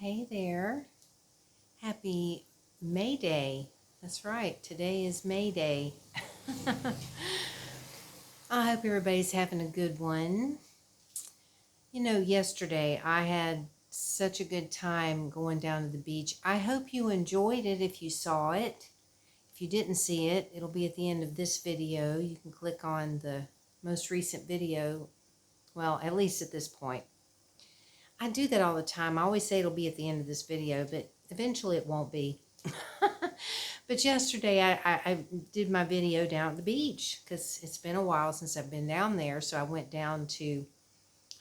hey there. Happy May Day. That's right, today is May Day. I hope everybody's having a good one. Yesterday I had such a good time going down to the beach. I hope you enjoyed it if you saw it. If you didn't see it, it'll be at the end of this video. You can click on the most recent video. Well, at least at this point. I do that all the time. I always say it'll be at the end of this video, but eventually it won't be. But yesterday I did my video down at the beach because it's been a while since I've been down there. So I went down to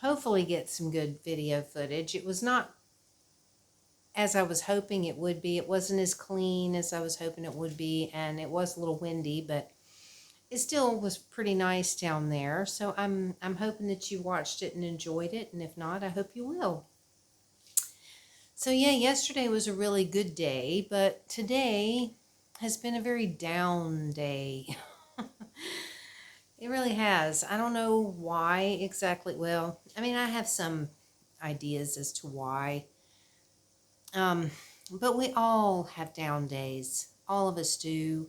hopefully get some good video footage. It was not as I was hoping it would be. It wasn't as clean as I was hoping it would be, and it was a little windy, but it still was pretty nice down there. So I'm hoping that you watched it and enjoyed it, and if not, I hope you will. So yeah, yesterday was a really good day, but today has been a very down day. It really has. I don't know why exactly. Well, I mean, I have some ideas as to why. But we all have down days. All of us do.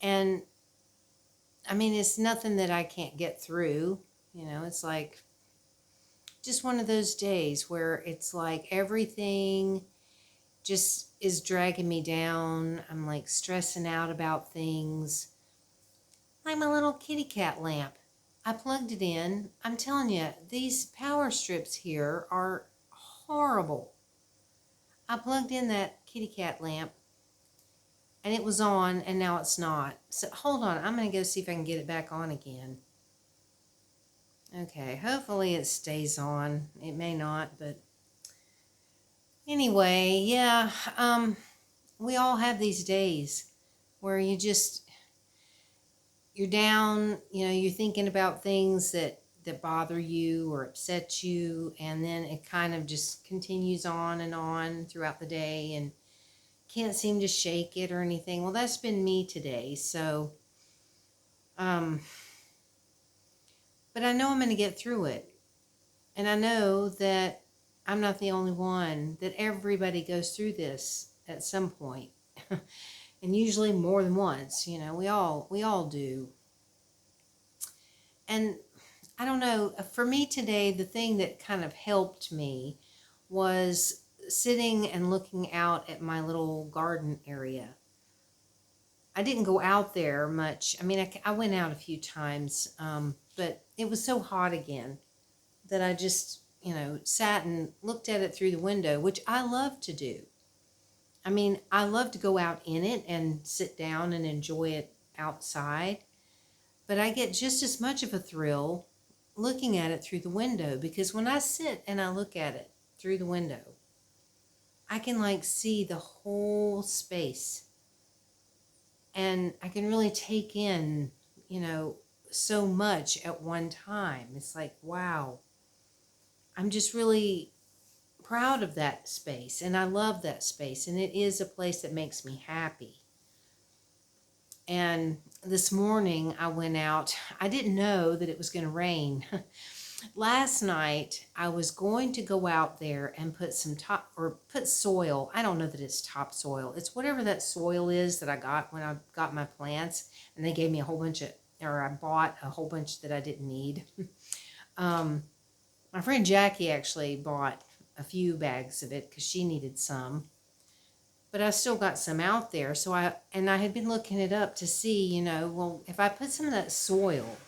And I mean, it's nothing that I can't get through. It's like just one of those days where it's like everything just is dragging me down. I'm like stressing out about things. Like my little kitty cat lamp. I plugged it in. I'm telling you, these power strips here are horrible. I plugged in that kitty cat lamp and it was on, and now it's not. So hold on, I'm going to go see if I can get it back on again. Okay, hopefully it stays on. It may not, but anyway, yeah, we all have these days where you're down, you're thinking about things that bother you or upset you, and then it kind of just continues on throughout the day and can't seem to shake it or anything. Well, that's been me today. So, but I know I'm going to get through it. And I know that I'm not the only one, that everybody goes through this at some point. And usually more than once, we all do. And I don't know, for me today, the thing that kind of helped me was sitting and looking out at my little garden area. I didn't go out there much. I mean, I went out a few times, but it was so hot again that I just, sat and looked at it through the window, which I love to do. I mean, I love to go out in it and sit down and enjoy it outside, but I get just as much of a thrill looking at it through the window, because when I sit and I look at it through the window, I can see the whole space, and I can really take in, so much at one time. It's like, wow, I'm just really proud of that space, and I love that space, and it is a place that makes me happy. And this morning I went out. I didn't know that it was going to rain. Last night I was going to go out there and put put soil. I don't know that it's topsoil. It's whatever that soil is that I got when I got my plants, and they gave me a whole bunch I bought a whole bunch that I didn't need. My friend Jackie actually bought a few bags of it because she needed some. But I still got some out there. So I had been looking it up to see, well, if I put some of that soil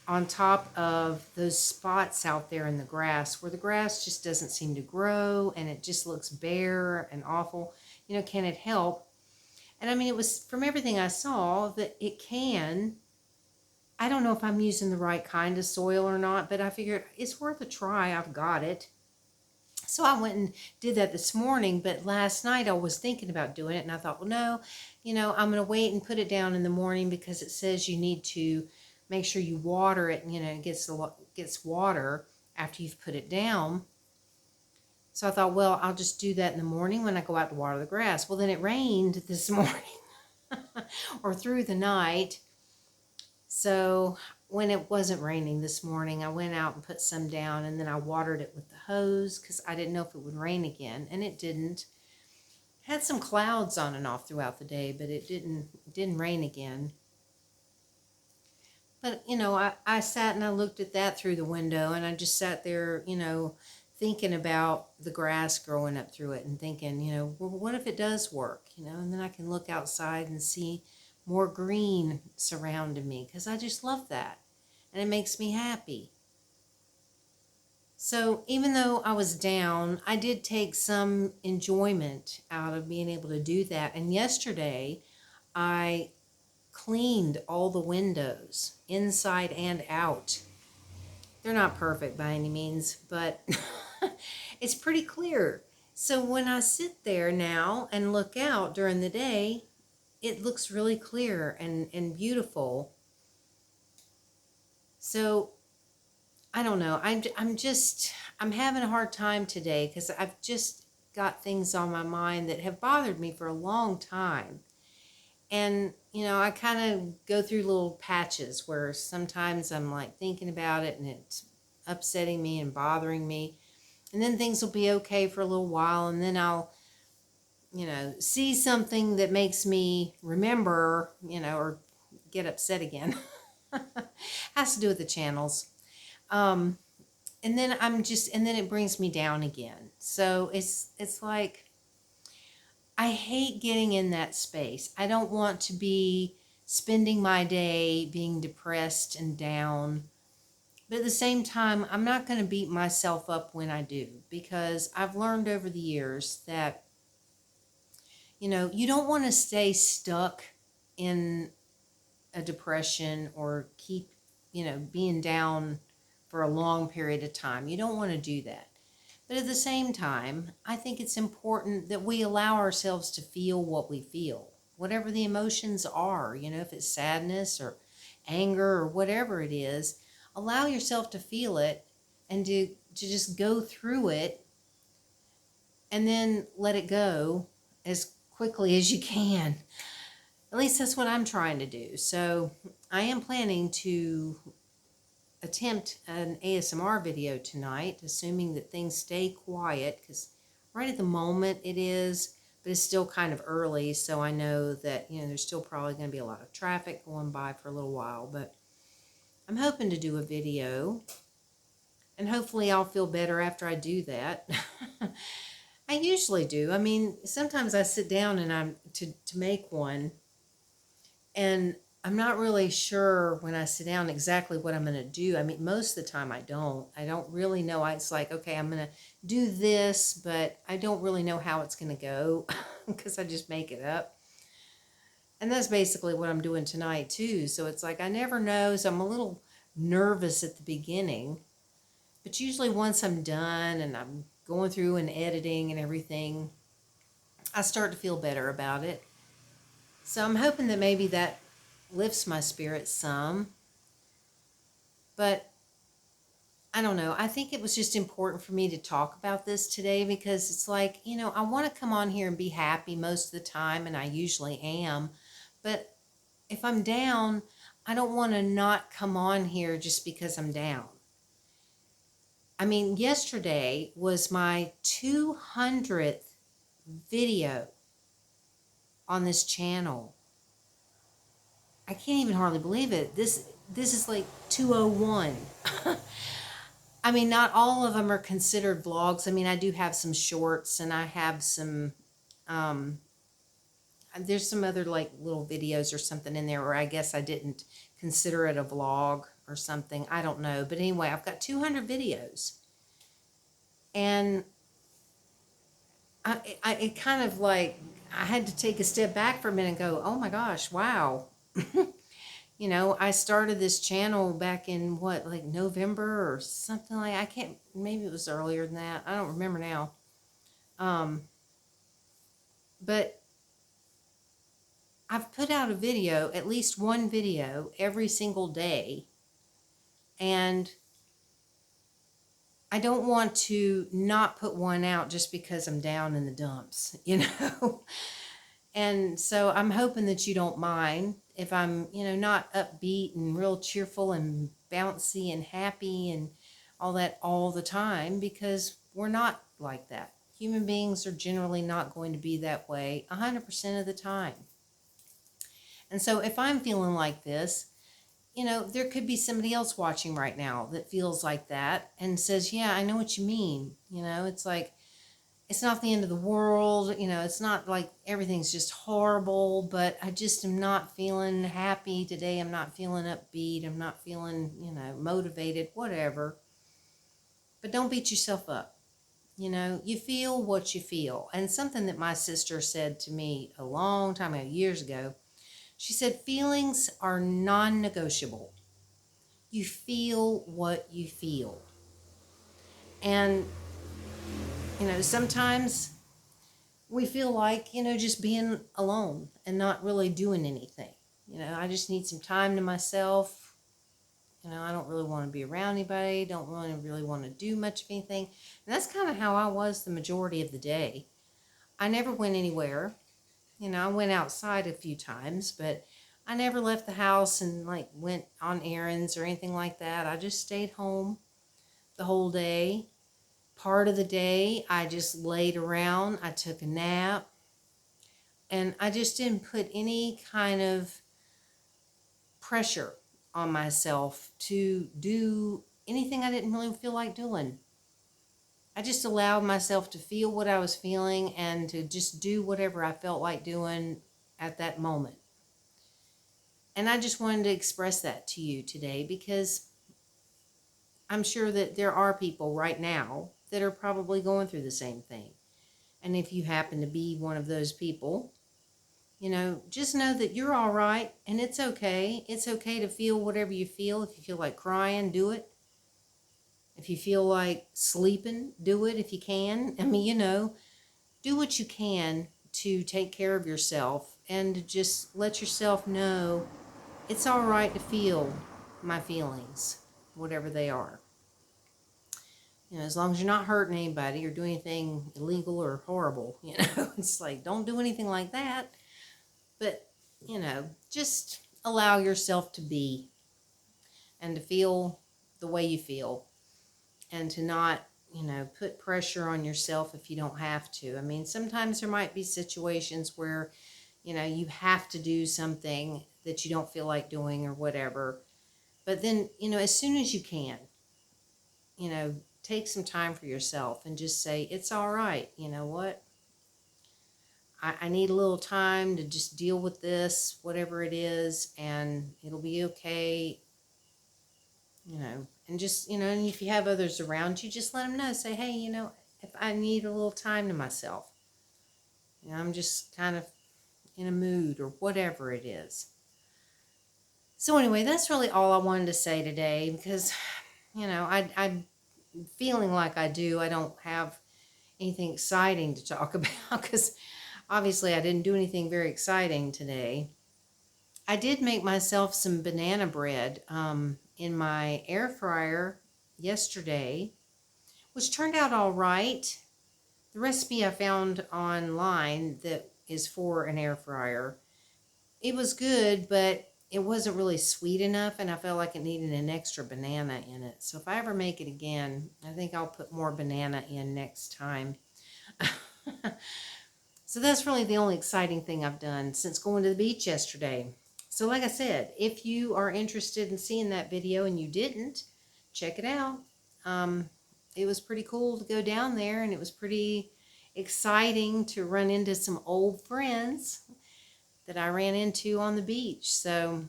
on top of those spots out there in the grass where the grass just doesn't seem to grow and it just looks bare and awful, can it help? And I mean, it was from everything I saw that it can. I don't know if I'm using the right kind of soil or not, but I figured it's worth a try. I've got it. So I went and did that this morning, but last night I was thinking about doing it, and I thought, well, no, I'm going to wait and put it down in the morning because it says you need to make sure you water it, and, it gets water after you've put it down. So I thought, well, I'll just do that in the morning when I go out to water the grass. Well, then it rained this morning or through the night. So when it wasn't raining this morning, I went out and put some down, and then I watered it with the hose because I didn't know if it would rain again, and it didn't. Had some clouds on and off throughout the day, but it didn't rain again. But, I sat and I looked at that through the window, and I just sat there, thinking about the grass growing up through it and thinking, well, what if it does work, and then I can look outside and see more green surrounding me because I just love that. And it makes me happy. So even though I was down, I did take some enjoyment out of being able to do that. And yesterday, I cleaned all the windows, inside and out. They're not perfect by any means, but it's pretty clear. So when I sit there now and look out during the day, it looks really clear and beautiful. So I don't know. I'm having a hard time today because I've just got things on my mind that have bothered me for a long time. And, I kind of go through little patches where sometimes I'm like thinking about it and it's upsetting me and bothering me. And then things will be okay for a little while. And then I'll, see something that makes me remember, or get upset again. Has to do with the channels. And then and then it brings me down again. So it's like, I hate getting in that space. I don't want to be spending my day being depressed and down. But at the same time, I'm not going to beat myself up when I do, because I've learned over the years that, you don't want to stay stuck in a depression or keep, being down for a long period of time. You don't want to do that. But at the same time, I think it's important that we allow ourselves to feel what we feel, whatever the emotions are, if it's sadness or anger or whatever it is, allow yourself to feel it and to just go through it and then let it go as quickly as you can. At least that's what I'm trying to do. So I am planning to attempt an ASMR video tonight, assuming that things stay quiet, because right at the moment it is, but it's still kind of early, so I know that there's still probably going to be a lot of traffic going by for a little while. But I'm hoping to do a video, and hopefully I'll feel better after I do that. I usually do. I mean, sometimes I sit down and I'm to make one, and I'm not really sure when I sit down exactly what I'm going to do. I mean, most of the time I don't really know. It's like, okay, I'm going to do this, but I don't really know how it's going to go because I just make it up. And that's basically what I'm doing tonight too. So it's like, I never know. So I'm a little nervous at the beginning, but usually once I'm done and I'm going through and editing and everything, I start to feel better about it. So I'm hoping that maybe that lifts my spirits some. But I don't know. I think it was just important for me to talk about this today because it's like, I want to come on here and be happy most of the time, and I usually am. But if I'm down, I don't want to not come on here just because I'm down. I mean, yesterday was my 200th video on this channel. I can't even hardly believe it. This is like 201. I mean, not all of them are considered vlogs. I mean, I do have some shorts, and I have some, there's some other like little videos or something in there where I guess I didn't consider it a vlog or something. I don't know. But anyway, I've got 200 videos. And it kind of like, I had to take a step back for a minute and go, oh my gosh, wow. I started this channel back in like November or something like, I can't, maybe it was earlier than that. I don't remember now. But I've put out a video, at least one video every single day. And I don't want to not put one out just because I'm down in the dumps, And so I'm hoping that you don't mind if I'm, not upbeat and real cheerful and bouncy and happy and all that all the time, because we're not like that. Human beings are generally not going to be that way 100% of the time. And so if I'm feeling like this, there could be somebody else watching right now that feels like that and says, yeah, I know what you mean. It's like, it's not the end of the world. It's not like everything's just horrible, but I just am not feeling happy today. I'm not feeling upbeat. I'm not feeling, motivated, whatever. But don't beat yourself up. You feel what you feel. And something that my sister said to me a long time ago, years ago, she said, feelings are non-negotiable. You feel what you feel. And, sometimes we feel like, just being alone and not really doing anything. I just need some time to myself. I don't really want to be around anybody, don't really want to do much of anything. And that's kind of how I was the majority of the day. I never went anywhere. I went outside a few times, but I never left the house and like went on errands or anything like that. I just stayed home the whole day. Part of the day, I just laid around. I took a nap. And I just didn't put any kind of pressure on myself to do anything I didn't really feel like doing. I just allowed myself to feel what I was feeling and to just do whatever I felt like doing at that moment. And I just wanted to express that to you today, because I'm sure that there are people right now that are probably going through the same thing. And if you happen to be one of those people, just know that you're all right and it's okay. It's okay to feel whatever you feel. If you feel like crying, do it. If you feel like sleeping, do it if you can. I mean, do what you can to take care of yourself and to just let yourself know it's all right to feel my feelings, whatever they are. As long as you're not hurting anybody or doing anything illegal or horrible, it's like, don't do anything like that. But, just allow yourself to be and to feel the way you feel, and to not, put pressure on yourself if you don't have to. I mean, sometimes there might be situations where, you have to do something that you don't feel like doing or whatever. But then, as soon as you can, take some time for yourself and just say, it's all right. You know what? I need a little time to just deal with this, whatever it is, and it'll be okay, and just, and if you have others around you, just let them know. Say, hey, if I need a little time to myself, I'm just kind of in a mood or whatever it is. So anyway, that's really all I wanted to say today, because, I'm feeling like I don't have anything exciting to talk about, because obviously I didn't do anything very exciting today. I did make myself some banana bread in my air fryer yesterday, which turned out all right. The recipe I found online that is for an air fryer, it was good, but it wasn't really sweet enough, and I felt like it needed an extra banana in it. So if I ever make it again, I think I'll put more banana in next time. So that's really the only exciting thing I've done since going to the beach yesterday. So like I said, if you are interested in seeing that video and you didn't, check it out. It was pretty cool to go down there, and it was pretty exciting to run into some old friends that I ran into on the beach. So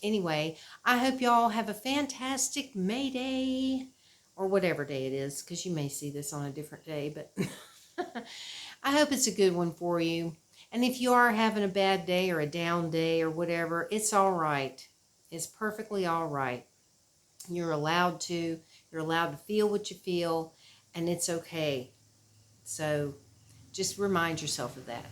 anyway, I hope y'all have a fantastic May Day, or whatever day it is, because you may see this on a different day, but I hope it's a good one for you. And if you are having a bad day or a down day or whatever, it's all right. It's perfectly all right. You're allowed to feel what you feel, and it's okay. So just remind yourself of that.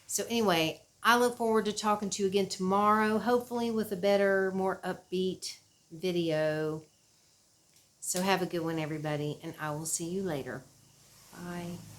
So anyway, I look forward to talking to you again tomorrow, hopefully with a better, more upbeat video. So have a good one, everybody, and I will see you later. Bye.